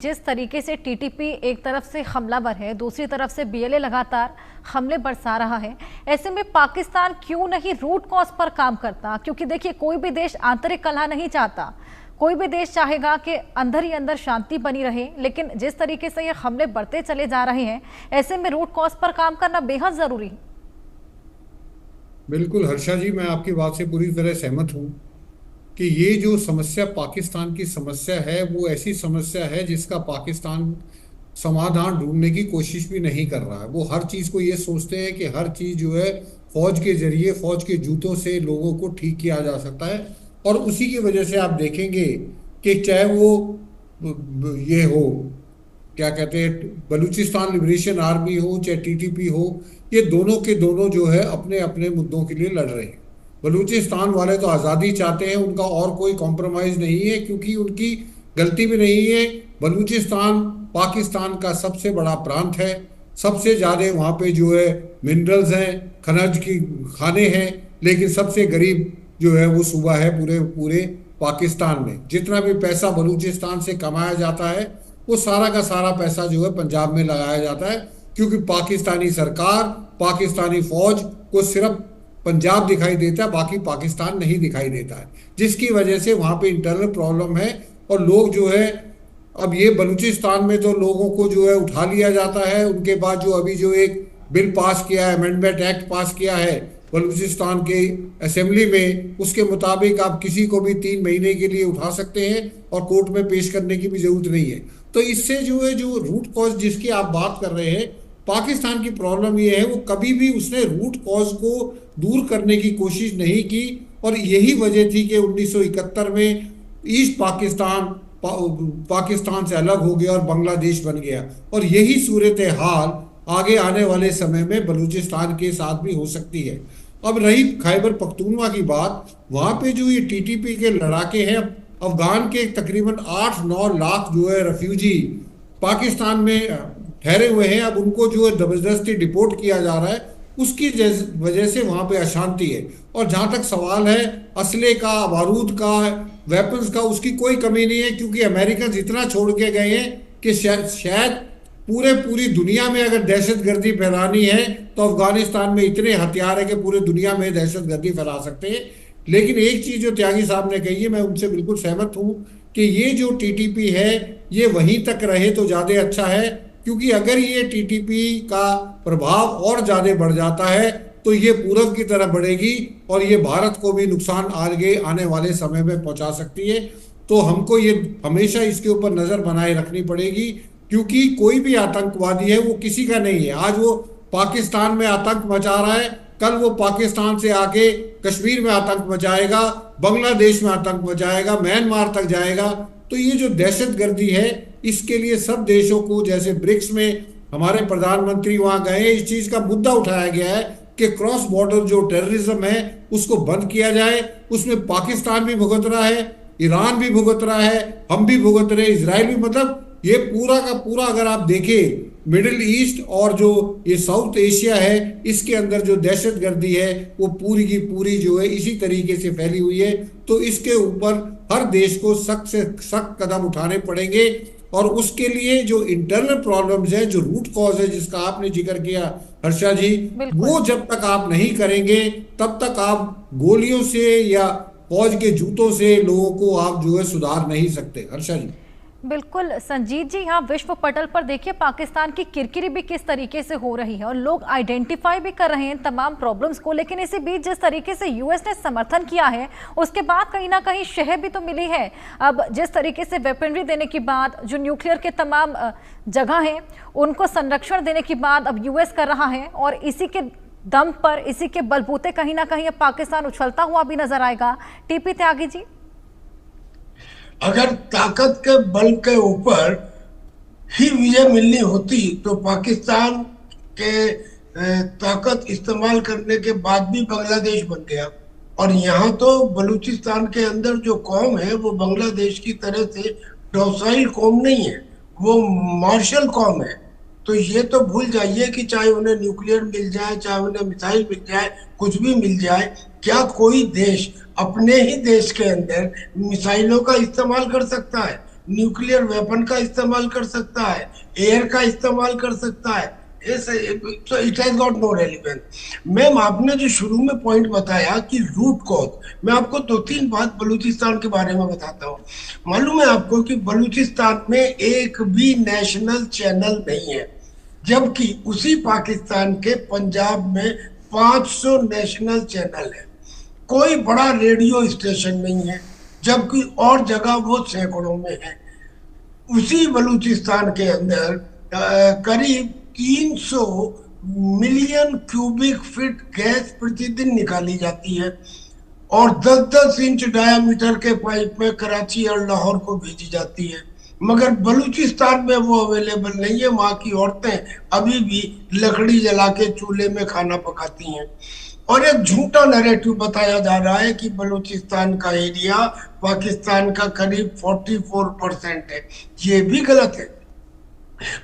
जिस तरीके से टीटीपी एक तरफ से हमलावर है, दूसरी तरफ से बीएलए लगातार हमले बरसा रहा है, ऐसे में पाकिस्तान क्यों नहीं रूट कॉज पर काम करता? क्योंकि देखिए, कोई भी देश आंतरिक कलह नहीं चाहता, कोई भी देश चाहेगा कि अंदर ही अंदर शांति बनी रहे। लेकिन जिस तरीके से ये हमले बढ़ते चले जा रहे हैं, ऐसे में रूट कॉज पर काम करना बेहद जरूरी है। बिल्कुल हर्षा जी, मैं आपकी बात से पूरी तरह सहमत हूँ कि ये जो समस्या पाकिस्तान की समस्या है वो ऐसी समस्या है जिसका पाकिस्तान समाधान ढूंढने की कोशिश भी नहीं कर रहा है। वो हर चीज को ये सोचते हैं कि हर चीज जो है फौज के जरिए, फौज के जूतों से लोगों को ठीक किया जा सकता है। और उसी की वजह से आप देखेंगे कि चाहे वो ये हो, क्या कहते हैं, बलूचिस्तान लिबरेशन आर्मी हो चाहे टीटीपी हो, ये दोनों के दोनों जो है अपने अपने मुद्दों के लिए लड़ रहे हैं। बलूचिस्तान वाले तो आज़ादी चाहते हैं, उनका और कोई कॉम्प्रोमाइज नहीं है क्योंकि उनकी गलती भी नहीं है। बलूचिस्तान पाकिस्तान का सबसे बड़ा प्रांत है, सबसे ज़्यादा वहाँ पे जो है मिनरल्स हैं, खनिज की खाने हैं, लेकिन सबसे गरीब जो है वो सूबा है पूरे पूरे पाकिस्तान में। जितना भी पैसा बलूचिस्तान से कमाया जाता है वो सारा का सारा पैसा जो है पंजाब में लगाया जाता है, क्योंकि पाकिस्तानी सरकार, पाकिस्तानी फौज को सिर्फ पंजाब दिखाई देता है, बाकी पाकिस्तान नहीं दिखाई देता है, जिसकी वजह से वहाँ पे इंटरनल प्रॉब्लम है। और लोग जो है, अब ये बलूचिस्तान में तो लोगों को जो है उठा लिया जाता है। उनके बाद जो अभी जो एक बिल पास किया है, अमेंडमेंट एक्ट पास किया है बलूचिस्तान के असेंबली में, उसके मुताबिक आप किसी को भी 3 महीने के लिए उठा सकते हैं और कोर्ट में पेश करने की भी जरूरत नहीं है। तो इससे जो है, जो रूट कॉज जिसकी आप बात कर रहे हैं, पाकिस्तान की प्रॉब्लम ये है, वो कभी भी उसने रूट कॉज को दूर करने की कोशिश नहीं की। और यही वजह थी कि 1971 में ईस्ट पाकिस्तान से अलग हो गया और बांग्लादेश बन गया। और यही सूरत हाल आगे आने वाले समय में बलूचिस्तान के साथ भी हो सकती है। अब रही खैबर पख्तूनवा की बात, वहां पे जो ये टीटीपी के लड़ाके हैं, अफगान के तकरीबन 8-9 लाख जो है रेफ्यूजी पाकिस्तान में ठहरे हुए हैं। अब उनको जो है जबरदस्ती डिपोर्ट किया जा रहा है, उसकी वजह से वहां पे अशांति है। और जहां तक सवाल है असले का, बारूद का, वेपन्स का, उसकी कोई कमी नहीं है, क्योंकि अमेरिकन इतना छोड़ के गए हैं कि शायद पूरी दुनिया में अगर दहशतगर्दी फैलानी है तो अफगानिस्तान में इतने हथियार है कि पूरे दुनिया में दहशतगर्दी फैला सकते हैं। लेकिन एक चीज जो त्यागी साहब ने कही है, मैं उनसे बिल्कुल सहमत हूं कि ये जो टीटीपी है ये वहीं तक रहे तो ज्यादा अच्छा है, क्योंकि अगर ये टीटीपी का प्रभाव और ज्यादा बढ़ जाता है तो ये पूरब की तरफ बढ़ेगी और ये भारत को भी नुकसान आगे आने वाले समय में पहुंचा सकती है। तो हमको ये हमेशा इसके ऊपर नजर बनाए रखनी पड़ेगी, क्योंकि कोई भी आतंकवादी है वो किसी का नहीं है। आज वो पाकिस्तान में आतंक मचा रहा है, कल वो पाकिस्तान से आके कश्मीर में आतंक मचाएगा, बांग्लादेश में आतंक मचाएगा, म्यांमार तक जाएगा। तो ये जो दहशतगर्दी है, इसके लिए सब देशों को, जैसे ब्रिक्स में हमारे प्रधानमंत्री वहां गए, इस चीज का मुद्दा उठाया गया है कि क्रॉस बॉर्डर जो टेररिज्म है उसको बंद किया जाए। उसमें पाकिस्तान भी भुगत रहा है, ईरान भी भुगत रहा है, हम भी भुगत रहे, इजराइल भी। मतलब ये पूरा का पूरा अगर आप देखें, मिडिल ईस्ट और जो ये साउथ एशिया है, इसके अंदर जो दहशतगर्दी है वो पूरी की पूरी जो है इसी तरीके से फैली हुई है। तो इसके ऊपर हर देश को सख्त से सख्त कदम उठाने पड़ेंगे। और उसके लिए जो इंटरनल प्रॉब्लम्स है, जो रूट कॉज है जिसका आपने जिक्र किया हर्षा जी, वो जब तक आप नहीं करेंगे तब तक आप गोलियों से या फौज के जूतों से लोगों को आप जो है सुधार नहीं सकते। हर्षा जी। बिल्कुल संजीत जी, यहाँ विश्व पटल पर देखिए पाकिस्तान की किरकिरी भी किस तरीके से हो रही है और लोग आइडेंटिफाई भी कर रहे हैं तमाम प्रॉब्लम्स को। लेकिन इसी बीच जिस तरीके से यूएस ने समर्थन किया है, उसके बाद कहीं ना कहीं शह भी तो मिली है। अब जिस तरीके से वेपनरी देने की बात, जो न्यूक्लियर के तमाम जगह हैं उनको संरक्षण देने की बात अब यूएस कर रहा है, और इसी के दम पर, इसी के बलबूते कहीं ना कहीं अब पाकिस्तान उछलता हुआ भी नजर आएगा। टीपी त्यागी जी, अगर ताकत के बल के ऊपर ही विजय मिलनी होती तो पाकिस्तान के ताकत इस्तेमाल करने के बाद भी बांग्लादेश बन गया। और यहाँ तो बलूचिस्तान के अंदर जो कौम है वो बांग्लादेश की तरह से डोसाइल कौम नहीं है, वो मार्शल कौम है। तो ये तो भूल जाइए कि चाहे उन्हें न्यूक्लियर मिल जाए, चाहे उन्हें मिसाइल मिल जाए, कुछ भी मिल जाए, क्या कोई देश अपने ही देश के अंदर मिसाइलों का इस्तेमाल कर सकता है? न्यूक्लियर वेपन का इस्तेमाल कर सकता है, एयर का इस्तेमाल कर सकता है, तो it has got no relevance. Ma'am, आपने जो शुरू में पॉइंट बताया कि रूट कॉज, मैं आपको 2-3 बात बलूचिस्तान के बारे में बताता हूँ। मालूम है आपको कि बलूचिस्तान में एक भी नेशनल चैनल नहीं है, जबकि उसी पाकिस्तान के पंजाब में 500 नेशनल चैनल है। कोई बड़ा रेडियो स्टेशन नहीं है, जबकि और जगह वो सैकड़ों में है। उसी बलूचिस्तान के अंदर करीब 300 मिलियन क्यूबिक फीट गैस प्रतिदिन निकाली जाती है और 10-10 इंच डायामीटर के पाइप में कराची और लाहौर को भेजी जाती है, मगर बलूचिस्तान में वो अवेलेबल नहीं है। वहां की औरतें अभी भी लकड़ी जला के चूल्हे में खाना पकाती हैं। और एक झूठा नैरेटिव बताया जा रहा है कि बलूचिस्तान का एरिया पाकिस्तान का करीब 44% है। ये भी गलत है।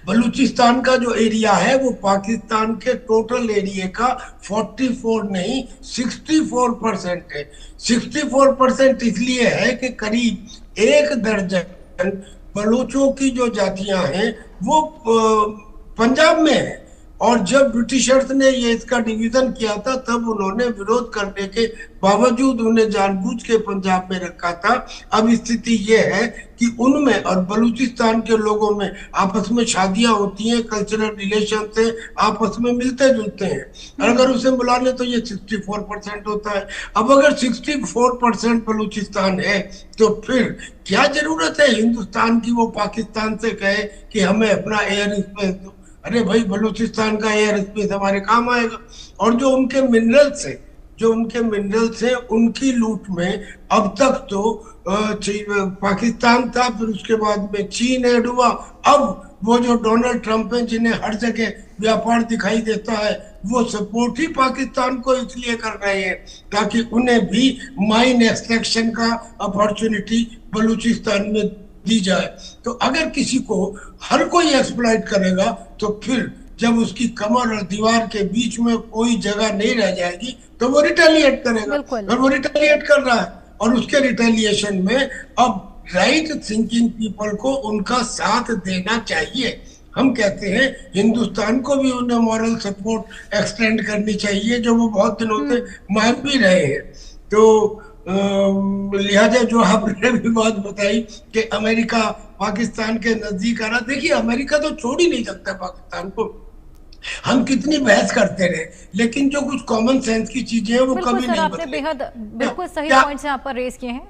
बलूचिस्तान का जो एरिया है वो पाकिस्तान के टोटल एरिया का 44 नहीं 64% है। 64% इसलिए है कि करीब 1 दर्जन बलूचों की जो जातियां हैं वो पंजाब में है। और जब ब्रिटिशर्स ने ये इसका डिवीजन किया था तब उन्होंने विरोध करने के बावजूद उन्हें जानबूझ के पंजाब में रखा था। अब स्थिति ये है कि उनमें और बलूचिस्तान के लोगों में आपस में शादियां होती हैं, कल्चरल रिलेशन से आपस में मिलते जुलते हैं, और अगर उसे बुला ले तो ये 64% होता है। अब अगर 64% बलूचिस्तान है तो फिर क्या जरूरत है हिंदुस्तान की वो पाकिस्तान से कहे कि हमें अपना एयर स्पेस दो। अरे भाई, बलूचिस्तान का एयर स्पेस हमारे काम आएगा। और जो उनके मिनरल्स हैं उनकी लूट में अब तक तो पाकिस्तान था, फिर उसके बाद में चीन ऐड हुआ। अब वो जो डोनाल्ड ट्रंप हैं जिन्हें हर जगह व्यापार दिखाई देता है, वो सपोर्ट ही पाकिस्तान को इसलिए कर रहे हैं ताकि उन्हें भी माइन एक्सट्रैक्शन का अपॉर्चुनिटी बलूचिस्तान में दी जाए। तो अगर किसी को हर कोई एक्सप्लॉइट करेगा तो फिर जब उसकी कमर और दीवार के बीच में कोई जगह नहीं रह जाएगी तो वो रिटेलिएट करेगा, और वो रिटेलिएट कर रहा है। और उसके रिटेलिएशन में अब राइट थिंकिंग पीपल को उनका साथ देना चाहिए। हम कहते हैं हिंदुस्तान को भी उन्हें मॉरल सपोर्ट एक्सटेंड करनी चाहिए, जो वो बहुत दिनों से मांग भी रहे हैं। तो लिहाजा जो आपने भी बात बताई कि अमेरिका पाकिस्तान के नजदीक आ रहा, देखिए अमेरिका तो छोड़ ही नहीं सकता पाकिस्तान को। हम कितनी बहस करते रहे, लेकिन जो कुछ कॉमन सेंस की चीजें हैं वो कभी नहीं बदलेगी। आपने बेहद बिल्कुल सही पॉइंट्स यहाँ पर रेज किए हैं।